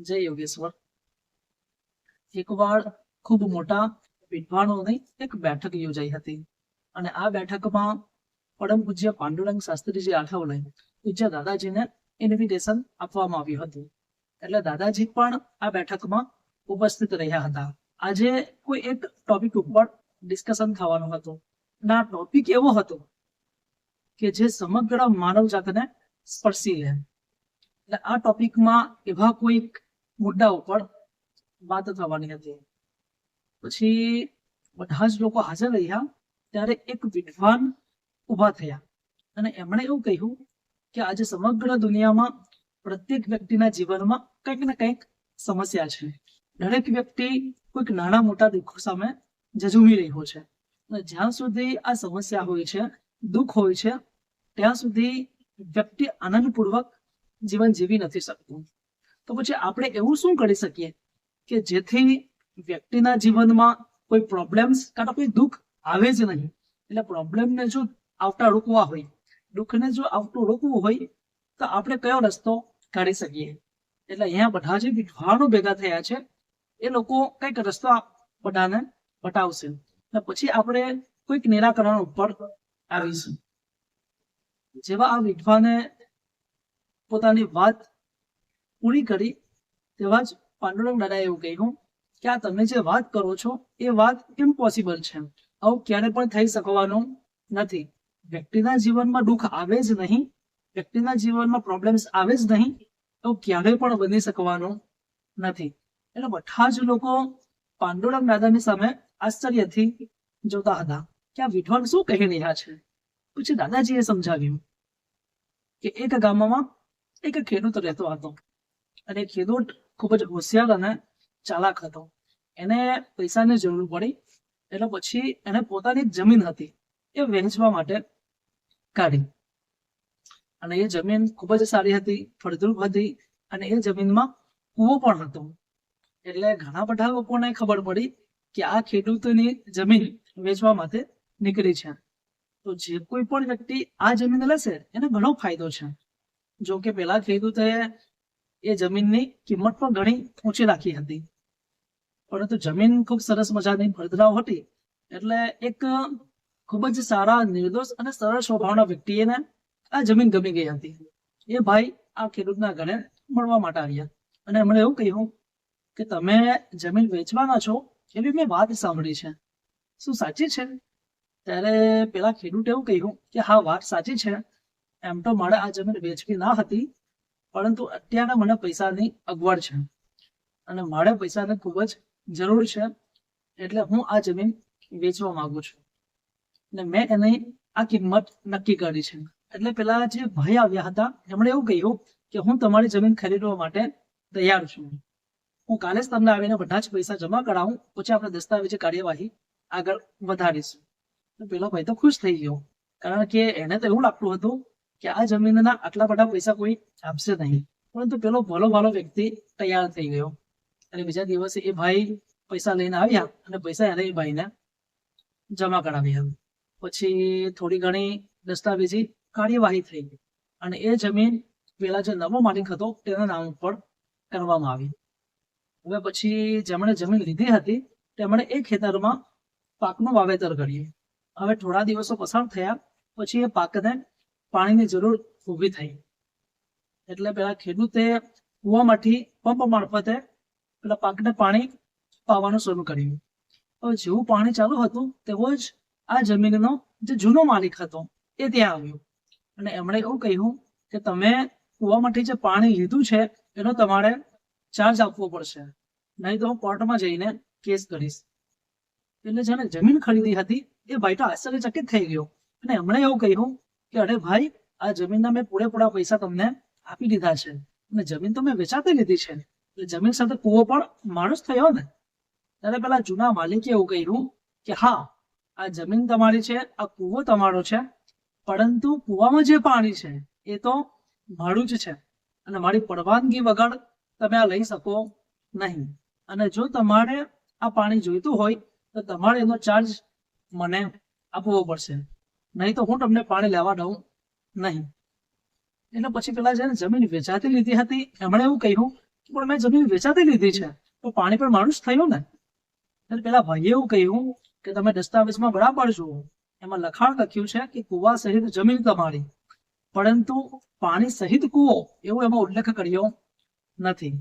જય યોગેશ્વર. એકવાર ખૂબ મોટા વિદ્વાનોની એક બેઠક યોજાઈ હતી અને આ બેઠકમાં પરમ પૂજ્ય પાંડુરંગ શાસ્ત્રીજી આઠવલે પૂજ્ય દાદાજીને ઇન્વિટેશન આપવામાં આવ્યું હતું. એટલે દાદાજી પણ આ બેઠકમાં ઉપસ્થિત રહ્યા હતા. આજે કોઈ એક ટોપિક ઉપર ડિસ્કશન થવાનું હતું અને આ ટોપિક એવો હતો કે જે સમગ્ર માનવ જાતને સ્પર્શી લે. એટલે આ ટોપિકમાં એવા કોઈ મુદ્દા ઉપર વાત થવાની હતી. પછી બધા જ લોકો હાજર રહ્યા ત્યારે એક વિદ્વાન ઊભા થયા અને એમણે એવું કહ્યું કે આજે સમગ્ર દુનિયામાં પ્રત્યેક વ્યક્તિના જીવનમાં કંઈક ને કંઈક સમસ્યા છે. દરેક વ્યક્તિ કોઈક નાના મોટા દુઃખો સામે ઝઝૂમી રહ્યો છે અને જ્યાં સુધી આ સમસ્યા હોય છે, દુઃખ હોય છે, ત્યાં સુધી વ્યક્તિ આનંદપૂર્વક જીવન જીવી નથી શકતું. તો પછી આપણે એવું શું કરી શકીએ કે જેથી વ્યક્તિના જીવનમાં કોઈ પ્રોબ્લેમ્સ કાં તો કોઈ દુઃખ આવે જ નહીં. એટલે પ્રોબ્લેમને જો આવતા રોકવા હોય, દુઃખને જો આવતું રોકવું હોય તો આપણે કયો રસ્તો કાઢી શકીએ. એટલે અહીંયા બધા જે વિદ્વાનો ભેગા થયા છે એ લોકો કંઈક રસ્તો બધાને બતાવશે અને પછી આપણે કોઈક નિરાકરણ ઉપર આવીશું. જેવા આ વિદ્વાને પોતાની વાત પૂરી કરી તેવા જ પાંડુરંગ દાદાએ એવું કહ્યું કે આ તમે જે વાત કરો છો એ વાત ઇમ્પોસિબલ છે. આવું ક્યારે પણ થઈ શકવાનું નથી. વ્યક્તિના જીવનમાં દુઃખ આવે જ નહીં, વ્યક્તિના જીવનમાં પ્રોબ્લેમ્સ આવે જ નહીં, એવું ક્યારેય પણ બની શકવાનું નથી. એટલે બધા જ લોકો પાંડુરંગ દાદાની સામે આશ્ચર્યથી જોતા હતા કે આ વિદ્વાન શું કહી રહ્યા છે. પછી દાદાજીએ સમજાવ્યું કે એક ગામમાં એક ખેડૂત રહેતો હતો અને ખેડૂત ખૂબ જ હોશિયાર અને ચાલાક હતો. એને પૈસાની જરૂર પડી એટલે પછી એને પોતાની જમીન હતી એ વહેંચવા માટે કાઢી અને એ જમીન ખૂબ જ સારી હતી, ફળદ્રુપ હતી અને એ જમીનમાં કૂવો પણ હતો. એટલે ઘણા બધા લોકોને ખબર પડી કે આ ખેડૂતની જમીન વેચવા માટે નીકળી છે. તો જે કોઈ પણ વ્યક્તિ આ જમીન લેશે એને ઘણો ફાયદો છે. જો કે પેલા ખેડૂતે એ જમીનની કિંમત પણ ઘણી ઊંચી રાખી હતી, પરંતુ જમીન ખૂબ સરસ મજાની ફળદ્રાવ હતી એટલે એક ખૂબ જ સારા, નિર્દોષ અને સરળ સ્વભાવના વ્યક્તિને આ જમીન ગમી ગઈ હતી. એ ભાઈ આ ખેડૂતના ઘરે મળવા માટે આવ્યા અને એમણે એવું કહ્યું કે તમે જમીન વેચવાના છો એવી મેં વાત સાંભળી છે, શું સાચી છે? ત્યારે પેલા ખેડૂતે એવું કહ્યું કે હા, વાત સાચી છે. એમ તો મારે આ જમીન વેચવી ના હતી, પરંતુ અત્યારે મને પૈસાની અગવડ છે અને મારે પૈસાની ખૂબ જ જરૂર છે, એટલે હું આ જમીન વેચવા માંગુ છું અને મેં એની આ કિંમત નક્કી કરી છે. એટલે પેલા જે ભાઈ આવ્યા હતા એમણે એવું કહ્યું કે હું તમારી જમીન ખરીદવા માટે તૈયાર છું. હું કાલે જ તમને આવીને બધા જ પૈસા જમા કરાવું, પછી આપણે દસ્તાવેજી કાર્યવાહી આગળ વધારીશું. તો પેલો ભાઈ તો ખુશ થઈ ગયો, કારણ કે એને તો એવું લાગતું હતું કે આ જમીનના આટલા બધા પૈસા કોઈ આપશે નહીં. પરંતુ પેલો ભલો ભાલો વ્યક્તિ તૈયાર થઈ ગયો અને બીજા દિવસે એ ભાઈ પૈસા લઈને આવ્યા અને પૈસા એને એ ભાઈને જમા કરાવ્યા. પછી થોડી ઘણી દસ્તાવેજી કાર્યવાહી થઈ અને એ જમીન પેલા જે નવો માલિક હતો તેના નામ ઉપર કરવામાં આવી. હવે પછી જેમણે જમીન લીધી હતી તેમણે એ ખેતરમાં પાકનું વાવેતર કર્યું. હવે થોડા દિવસો પસાર થયા પછી એ પાકને પાણીની જરૂર ઊભી થઈ એટલે પેલા ખેડૂતે કૂવામાંથી પંપ મારફતે પેલા પાકને પાણી પાવાનું શરૂ કર્યું. હવે જેવું પાણી ચાલુ હતું તેવો જ આ જમીનનો જે જૂનો માલિક હતો એ ત્યાં આવ્યો અને એમણે એવું કહ્યું કે તમે કૂવામાંથી જે પાણી લીધું છે એનો તમારે ચાર્જ આપવો પડશે, નહીં તો હું કોર્ટમાં જઈને કેસ કરીશ. એટલે જેને જમીન ખરીદી હતી એ ભાઈ તો આશ્ચર્યચકિત થઈ ગયો અને એમણે એવું કહ્યું કે અરે ભાઈ, આ જમીનના મેં પૂરેપૂરા પૈસા તમને આપી દીધા છે અને જમીન તો મેં વેચાતી લીધી છે, એટલે જમીન સાથે કૂવો પણ માણસ થયો ને. ત્યારે પેલા જૂના માલિકે એવું કહ્યું કે હા, આ જમીન તમારી છે, આ કૂવો તમારો છે, પરંતુ કૂવામાં જે પાણી છે એ તો મારું જ છે અને મારી પરવાનગી વગર તમે આ લઈ શકો નહીં. અને જો તમારે આ પાણી જોઈતું હોય તો તમારે એનો ચાર્જ મને આપવો પડશે, નહીં તો હું તમને પાણી લેવા દઉં નહીં. એટલે પછી પેલા જેને જમીન વેચાતી લીધી હતી એમણે એવું કહ્યું પણ મેં જમીન વેચાતી લીધી છે તો પાણી પણ મારું જ થયું ને. એટલે પેલા ભાઈએ એવું કહ્યું કે તમે દસ્તાવેજમાં બરાબર જુઓ, એમાં લખાણ લખ્યું છે કે કુવા સહિત જમીન તમારી, પરંતુ પાણી સહિત કુવો એવું એમાં ઉલ્લેખ કર્યો નથી.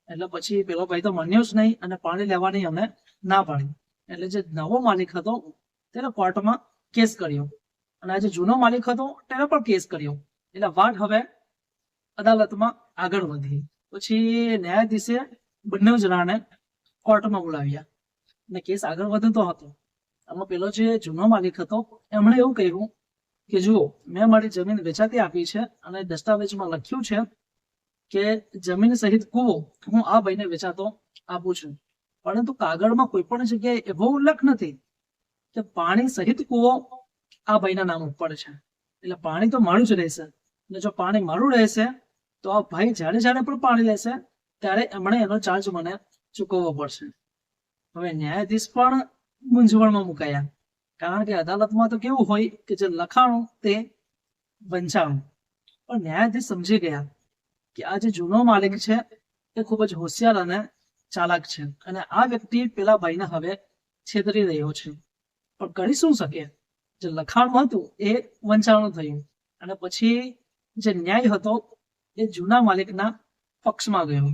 એટલે પછી પેલો ભાઈ તો માન્યો જ નહીં અને પાણી લેવાની અમને ના પાડી. એટલે જે નવો માલિક હતો તેને કોર્ટમાં કેસ કર્યો અને આ જે જૂનો માલિક હતો તેને પણ કેસ કર્યો. એટલે વાત હવે અદાલતમાં આગળ વધી. પછી ન્યાયાધીશે બંને જણાને કોર્ટમાં બોલાવ્યા અને કેસ આગળ વધતો હતો. આમાં પેલો જે જૂનો માલિક હતો એમણે એવું કહ્યું કે જુઓ, મેં મારી જમીન વેચાતી આપી છે અને દસ્તાવેજમાં લખ્યું છે કે જમીન સહિત કુવો હું આ ભાઈને વેચાતો આપું છું, પરંતુ કાગળમાં કોઈ પણ જગ્યાએ એવો ઉલ્લેખ નથી કે પાણી સહિત કુવો આ ભાઈના નામ ઉપર છે. એટલે પાણી તો મારું જ રહેશે અને જો પાણી મારું રહેશે તો આ ભાઈ જ્યારે જ્યારે પણ પાણી લેશે ત્યારે એમણે એનો ચાર્જ મને ચૂકવવો પડશે. હવે ન્યાયાધીશ પણ મૂંઝવણમાં મુકાયા, કારણ કે અદાલતમાં તો કેવું હોય કે જે લખાણું તે વંચાણું. પણ ન્યાયાધીશ સમજી ગયા કે આ જે જૂનો માલિક છે એ ખૂબ જ હોશિયાર અને ચાલાક છે અને આ વ્યક્તિ પેલા ભાઈને હવે છેતરી રહ્યો છે. પણ કરી શું શકે? જે લખાણ હતું એ વંચાણું થયું અને પછી જે ન્યાય હતો એ જૂના માલિકના પક્ષમાં ગયો.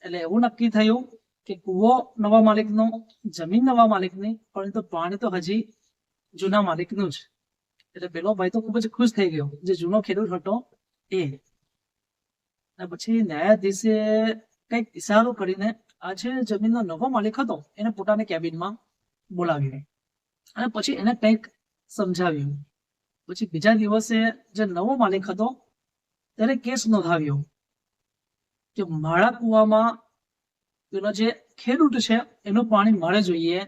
એટલે એવું નક્કી થયું કે કુવો નવા માલિકનો, જમીન નવા માલિકની, પરંતુ પાણી તો હજી જૂના માલિકનું જ. એટલે પેલો ભાઈ તો ખૂબ જ ખુશ થઈ ગયો, જે જૂનો ખેડૂત હતો એ. અને પછી ન્યાયાધીશે કંઈક ઇશારો કરીને આ જે જમીનનો નવો માલિક હતો એને પોતાની કેબિનમાં બોલાવ્યો અને પછી એને કંઈક સમજાવ્યું. પછી બીજા દિવસે જે નવો માલિક હતો તેને કેસ નોંધાવ્યો કે મારા કુવામાં પેલો જે ખેડૂત છે એનું પાણી મારે જોઈએ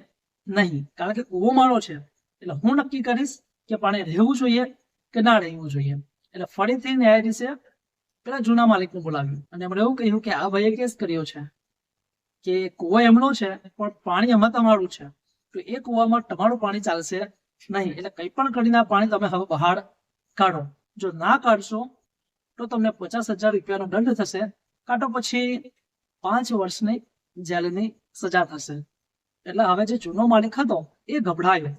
નહીં, કારણ કે કુવો મારો છે. એટલે હું નક્કી કરીશ કે પાણી રહેવું જોઈએ કે ના રહેવું જોઈએ. એટલે ફરીથી ન્યાયાધીશે પેલા જૂના માલિકને બોલાવ્યું અને એમણે એવું કહ્યું કે આ ભાઈએ કેસ કર્યો છે કે કુવો એમનો છે પણ પાણી એમાં તમારું છે, તો એ કુવામાં તમારું પાણી ચાલશે નહીં. એટલે કંઈ પણ કરીને આ પાણી તમે હવે બહાર કાઢો. જો ના કાઢશો તો તમને 50,000 રૂપિયાનો દંડ થશે, કાં તો પછી 5 વર્ષની જેલની સજા થશે. એટલે હવે જે જૂનો માલિક હતો એ ગભરાયો.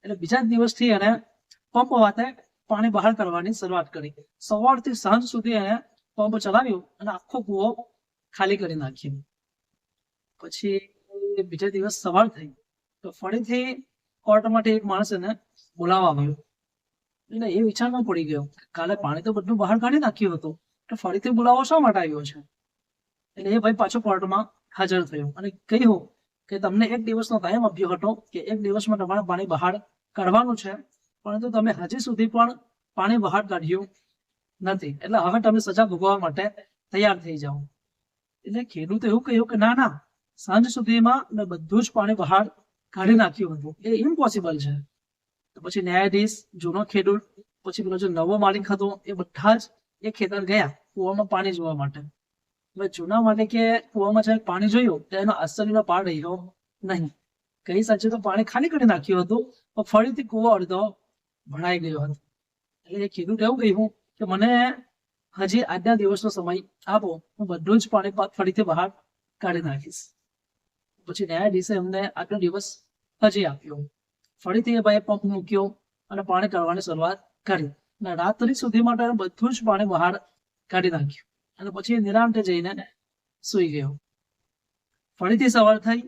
એટલે બીજા દિવસથી એને પંપ વાતે પાણી બહાર કરવાની શરૂઆત કરી. સવારથી સાંજ સુધી એને પંપ ચલાવ્યું અને આખો કુવો ખાલી કરી નાખ્યો. પછી બીજા દિવસ સવાર થઈ તો ફરીથી કોર્ટમાંથી એક માણસ એને બોલાવવા આવ્યો. એટલે એ વિચારમાં પડી ગયો, કાલે પાણી તો બધું બહાર કાઢી નાખ્યું હતું, તો ફરીથી બોલાવો શા માટે આવ્યો છે? એટલે એ ભાઈ પાછો કોર્ટમાં હાજર થયો અને કહ્યું કે તમને 1 દિવસનો ટાઈમ આપ્યો હતો કે 1 દિવસમાં તમારે પાણી બહાર કાઢવાનું છે, પરંતુ તમે હજી સુધી પણ પાણી બહાર કાઢ્યું નથી. એટલે હવે તમે સજા ભોગવવા માટે તૈયાર થઈ જાઓ. એટલે ખેડૂતે એવું કહ્યું કે ના, સાંજ સુધીમાં મેં બધું જ પાણી બહાર કાઢી નાખ્યું હતું, એ ઇમ્પોસિબલ છે. તો પછી ન્યાયાધીશ, જૂનો ખેડૂત, પછી પેલો જે નવો માલિક હતો એ બધા જ એ ખેતર ગયા કુવામાં પાણી જોવા માટે. હવે જૂના માલિકે કુવામાં જ્યારે પાણી જોયું તો એનો આશ્ચર્યનો પાર રહ્યો નહીં. કઈ સાચે તો પાણી ખાલી કરી નાખ્યું હતું પણ ફરીથી કુવો અડધો ભરાઈ ગયો હતો. એટલે એ ખેડૂત એવું કહ્યું કે મને હજી આજના દિવસનો સમય આપો, હું બધું જ પાણી ફરીથી બહાર કાઢી નાખીશ. પછી ન્યાયાધીશે એમને આજનો દિવસ હજી આપ્યો. ફરીથી એ ભાઈએ પંપ મૂક્યો અને પાણી કાઢવાની શરૂઆત કરી અને રાત્રિ સુધી માટે બધું જ પાણી બહાર કાઢી નાખ્યું અને પછી નિરાંતે જઈને સૂઈ ગયો. ફરીથી સવાર થઈ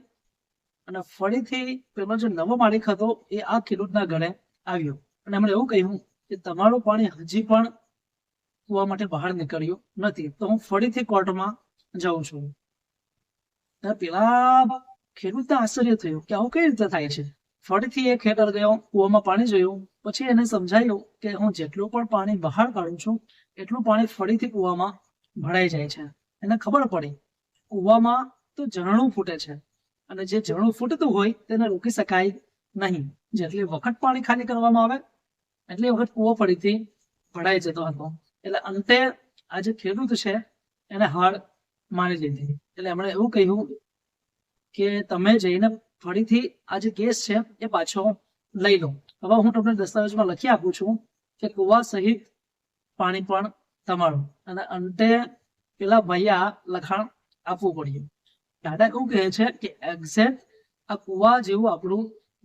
અને ફરીથી પેલો જે નવો માલિક હતો એ આ ખેડૂતના ઘરે આવ્યો અને એમણે એવું કહ્યું કે તમારું પાણી હજી પણ કુવા માટે બહાર નીકળ્યું નથી, તો હું ફરીથી કોર્ટમાં જાઉં છું. પેલા ખેડૂતને આશ્ચર્ય થયું કે આવું કઈ રીતે થાય છે. ફરીથી એ ખેતર ગયો, કુવામાં પાણી જોયું, પછી એને સમજાયું કે હું જેટલું પણ પાણી બહાર કાઢું છું એટલું પાણી ફરીથી કુવામાં ભરાઈ જાય છે. એને ખબર પડી કુવામાં તો ઝરણું ફૂટે છે અને જે ઝરણું ફૂટતું હોય તેને રોકી શકાય નહીં. જેટલી વખત પાણી ખાલી કરવામાં આવે એટલી વખત કુવો ફરીથી ભરાઈ જતો હતો. એટલે અંતે આ જે ખેડૂત છે એને હાર માની લીધી. એટલે એમણે એવું કહ્યું કે તમે જઈને ફરીથી આ જે કેસ છે એ પાછો લઈ લો. હવે હું તમને દસ્તાવેજમાં લખી આપું છું કે કુવા સહિત પાણી પણ તમારું. અને અંતે પેલા ભાઈએ આ લખાણ આપવું પડ્યું. દાદા એવું કહે છે કે એક્ઝેક્ટ આ કુવા જેવું આપણું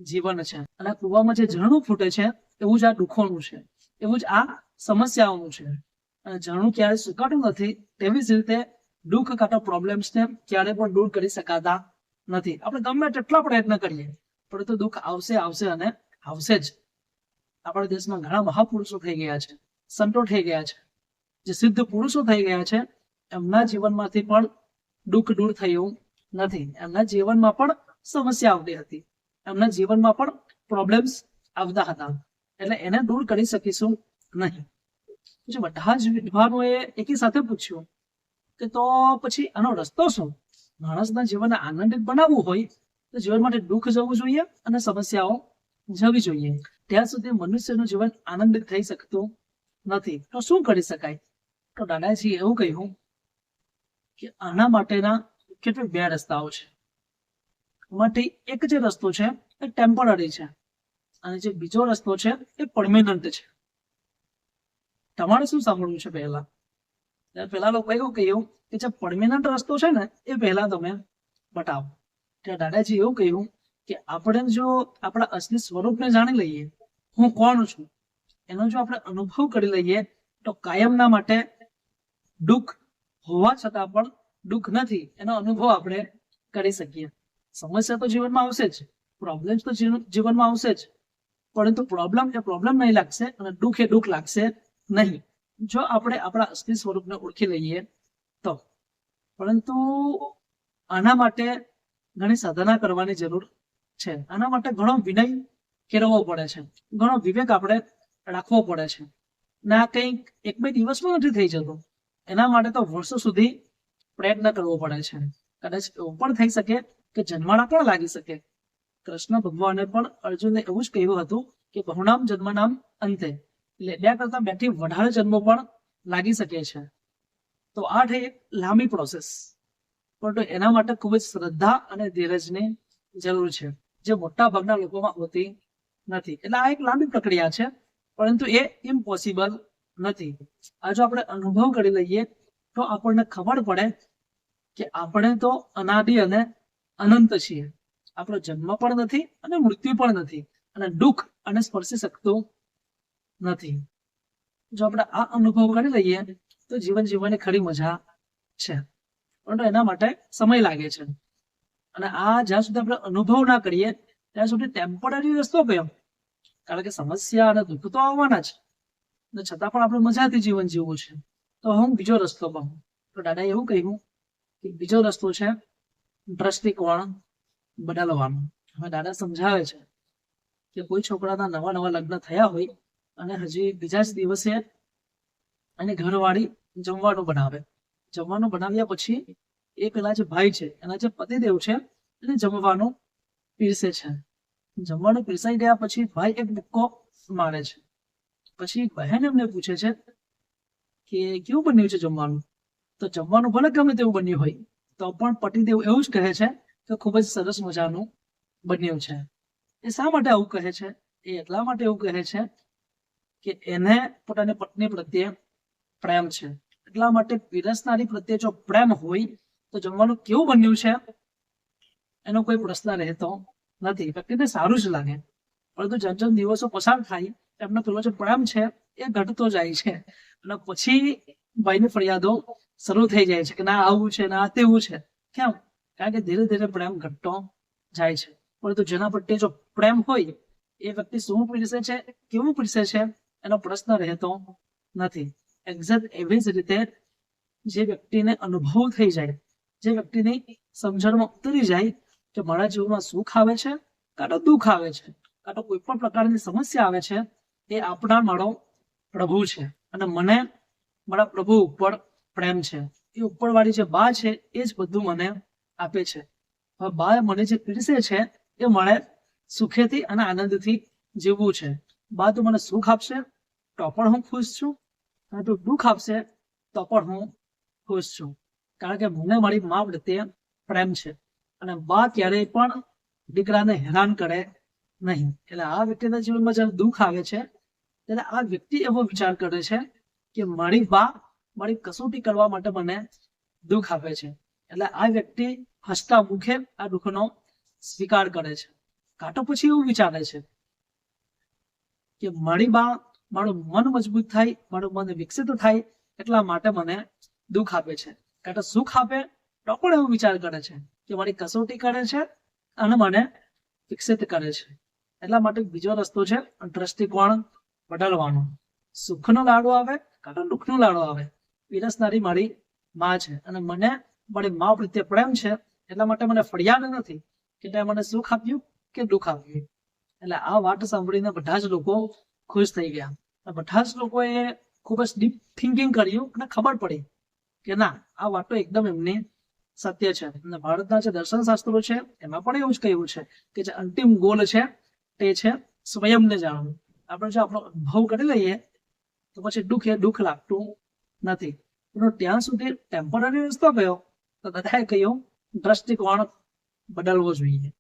જીવન છે, અને આ કુવામાં જે ઝરણું ફૂટે છે એવું જ આ દુઃખોનું છે, એવું જ આ સમસ્યાઓનું છે. અને ઝરણું ક્યારે સુકાતું નથી, તેવી જ રીતે દુઃખ કાં તો પ્રોબ્લેમ્સને ક્યારે પણ દૂર કરી શકાતા નથી. આપણે ગમે તેટલા પ્રયત્ન કરીએ પરંતુ દુઃખ આવશે આવશે અને આવશે જ. આપણા દેશમાં ઘણા મહાપુરુષો થઈ ગયા છે, સંતો થઈ ગયા છે, જે સિદ્ધ પુરુષો થઈ ગયા છે, એમના જીવનમાંથી પણ દુઃખ દૂર થયું નથી. એમના જીવનમાં પણ સમસ્યા આવતી હતી, એમના જીવનમાં પણ પ્રોબ્લેમ્સ આવતા હતા, એટલે એને દૂર કરી શકીશું નહીં. પછી બધા જ વિદ્વાનોએ એકી સાથે પૂછ્યું કે તો પછી આનો રસ્તો શું? માણસના જીવનને આનંદિત બનાવવું હોય તો જીવન માટે દુઃખ જવું જોઈએ અને સમસ્યાઓ જવી જોઈએ. ત્યાં સુધી મનુષ્યનું જીવન આનંદિત થઈ શકતું નથી. તો શું કરી શકાય? તો દાદાજી એવું કહ્યું કે આના માટેના કેટલીક બે રસ્તાઓ છે. એમાંથી એક જે રસ્તો છે એ ટેમ્પરરી છે, અને જે બીજો રસ્તો છે એ પરમેનન્ટ છે. તમારે શું સાંભળવું છે? પેલા લોકો એવું કહ્યું કે જે પરમેનન્ટ રસ્તો છે ને એ પહેલા તમે બતાવો. ત્યાં દાદાજી એવું કહ્યું કે આપણે જો આપણા અસલી સ્વરૂપને જાણી લઈએ, હું કોણ છું, એનો જો આપણે અનુભવ કરી લઈએ તો કાયમના માટે દુઃખ હોવા છતાં પણ દુઃખ નથી એનો અનુભવ આપણે કરી શકીએ. સમસ્યા તો જીવનમાં આવશે જ, પ્રોબ્લેમ્સ તો જીવનમાં આવશે જ, પરંતુ પ્રોબ્લેમ એ પ્રોબ્લેમ નહીં લાગશે અને દુઃખ એ દુઃખ લાગશે નહીં, જો આપણે આપણા અસલી સ્વરૂપને ઓળખી લઈએ તો. પરંતુ આના માટે ઘણી સાધના કરવાની જરૂર છે. આના માટે ઘણો વિનય કેળવવો પડે છે, ઘણો વિવેક આપણે રાખવો પડે છે. ને આ કંઈક એક બે દિવસમાં નથી થઈ જતું, એના માટે તો વર્ષો સુધી પ્રયત્ન કરવો પડે છે. કદાચ એવું પણ થઈ શકે કે જન્માડા પણ લાગી શકે. કૃષ્ણ ભગવાને પણ અર્જુનને એવું જ કહ્યું હતું કે બહુનામ જન્મનામ અંતે, એટલે બે કરતા બેથી વધારે જન્મો પણ લાગી શકે છે. તો આ થઈ એક લાંબી પ્રોસેસ, પરંતુ એના માટે ખૂબ જ શ્રદ્ધા અને ધીરજની જરૂર છે, જે મોટા ભાગના લોકોમાં હોતી નથી. એટલે આ એક લાંબી પ્રક્રિયા છે, પરંતુ એ ઇમ્પોસિબલ નથી. આ જો આપણે અનુભવ કરી લઈએ તો આપણને ખબર પડે કે આપણે તો અનાદિ અને અનંત છીએ. આપણો જન્મ પણ નથી અને મૃત્યુ પણ નથી, અને દુઃખ અને સ્પર્શી શકતું નથી. જો આપણે આ અનુભવ કરી લઈએ તો જીવન જીવવાની ખરી મજા છે, પરંતુ એના માટે સમય લાગે છે. અને આ જ્યાં સુધી આપણે અનુભવ ના કરીએ ત્યાં સુધી ટેમ્પરરી રસ્તો કયો? કારણ કે સમસ્યા અને દુઃખ તો આવવાના જ, ને છતાં પણ આપણે મજાથી જીવન જીવવું છે. તો હું બીજો રસ્તો કહું તો દાદાએ એવું કહ્યું કે બીજો રસ્તો છે દ્રષ્ટિકોણ બદલવાનો. હવે દાદા સમજાવે છે કે કોઈ છોકરાના નવા નવા લગ્ન થયા હોય અને હજી બીજા જ દિવસે એની ઘરવાળી જમવાનું બનાવે. જમવાનું બનાવ્યા પછી એ પેલા જે ભાઈ છે, એના જે પતિદેવ છે, એને જમવાનું પીરસે છે. જમવાનું પીરસાઈ ગયા પછી ભાઈ એક મુક્કો મારે છે. પછી બહેન એમને પૂછે છે કે કેવું બન્યું છે જમવાનું? તો જમવાનું ભલે ગમે તેવું બન્યું હોય તો પણ પતિદેવ એવું જ કહે છે કે ખૂબ જ સરસ મજાનું બન્યું છે. એ શા માટે આવું કહે છે? એ એટલા માટે એવું કહે છે કે એને પોતાની પત્ની પ્રત્યે પ્રેમ છે. એટલા માટે પીરસનારી પ્રત્યે જો પ્રેમ હોય તો જમવાનું કેવું બન્યું છે એનો કોઈ પ્રશ્ન રહેતો નથી. વ્યક્તિને સારું જ લાગે. પરંતુ જેમ જેમ દિવસો પસાર થાય એમનો પેલો જે પ્રેમ છે એ ઘટતો જાય છે, અને પછી ભાઈની ફરિયાદો શરૂ થઈ જાય છે કે ના આવું છે, ના તેવું છે. કેમ? કારણ કે ધીરે ધીરે પ્રેમ ઘટતો જાય છે. પરંતુ જેના પ્રત્યે જો પ્રેમ હોય એ વ્યક્તિ શું પીરસે છે, કેવું પીરસે છે એનો પ્રશ્ન રહેતો નથી. એક્ઝેક્ટ એવી જ રીતે જે વ્યક્તિને અનુભવ થઈ જાય, જે વ્યક્તિની સમજણમાં ઉતરી જાય કે મારા જીવનમાં સુખ આવે છે કાં તો દુઃખ આવે છે, કાં તો કોઈ પણ પ્રકારની સમસ્યા આવે છે, એ આપણા મારો પ્રભુ છે અને મને મારા પ્રભુ ઉપર પ્રેમ છે. એ ઉપરવાળી જે બા છે એ જ બધું મને આપે છે. હવે બા મને જે પીરસે છે એ મારે સુખેથી અને આનંદથી જીવવું છે. બા તું મને સુખ આપશે તો પણ હું ખુશ છું, અને તું દુઃખ આપશે તો પણ હું ખુશ છું. કારણ કે મને મારી મા પ્રત્યે પ્રેમ છે, અને બા ક્યારેય પણ દીકરાને હેરાન કરે નહીં. એટલે આ વ્યક્તિના જીવનમાં જ્યારે દુઃખ આવે છે ત્યારે આ વ્યક્તિ એવો વિચાર કરે છે કે મારી બા મારી કસોટી કરવા માટે મને દુઃખ આપે છે. એટલે આ વ્યક્તિ હસતા મુખે આ દુઃખનો સ્વીકાર કરે છે. કાં તો પછી એવું વિચારે છે કે મારી બા મારું મન મજબૂત થાય, મારું મન વિકસિત થાય એટલા માટે મને દુઃખ આપે છે. કાં તો સુખ આપે તો પણ એવું વિચાર કરે છે કે મારી કસોટી કરે છે અને મને વિકસિત કરે છે. એટલા માટે બીજો રસ્તો છે દ્રષ્ટિકોણ બદલવાનો. સુખનો લાડો આવે કાં તો દુઃખનો લાડો આવે, પીરસનારી મારી માં છે અને મને મારી માં પ્રત્યે પ્રેમ છે. એટલા માટે મને ફરિયાદ નથી કે તે મને સુખ આપ્યું કે દુઃખ આપ્યું. એટલે આ વાત સાંભળીને બધા જ લોકો ખુશ થઈ ગયા. બધા જ લોકોએ ખૂબ જ ડીપ થિંકિંગ કર્યું અને ખબર પડી કે ના, આ વાત તો એકદમ એમની સત્ય છે. અને ભારતના જે દર્શન શાસ્ત્રો છે એમાં પણ એવું જ કહ્યું છે કે જે અંતિમ ગોલ છે તે છે સ્વયંને જાણવું. આપણે જો આપણો અનુભવ કરી લઈએ તો પછી દુઃખ લાગતું નથી. પણ ત્યાં સુધી ટેમ્પરરી રસ્તો કયો? તો બધાએ કહ્યું દ્રષ્ટિકોણ બદલવો જોઈએ.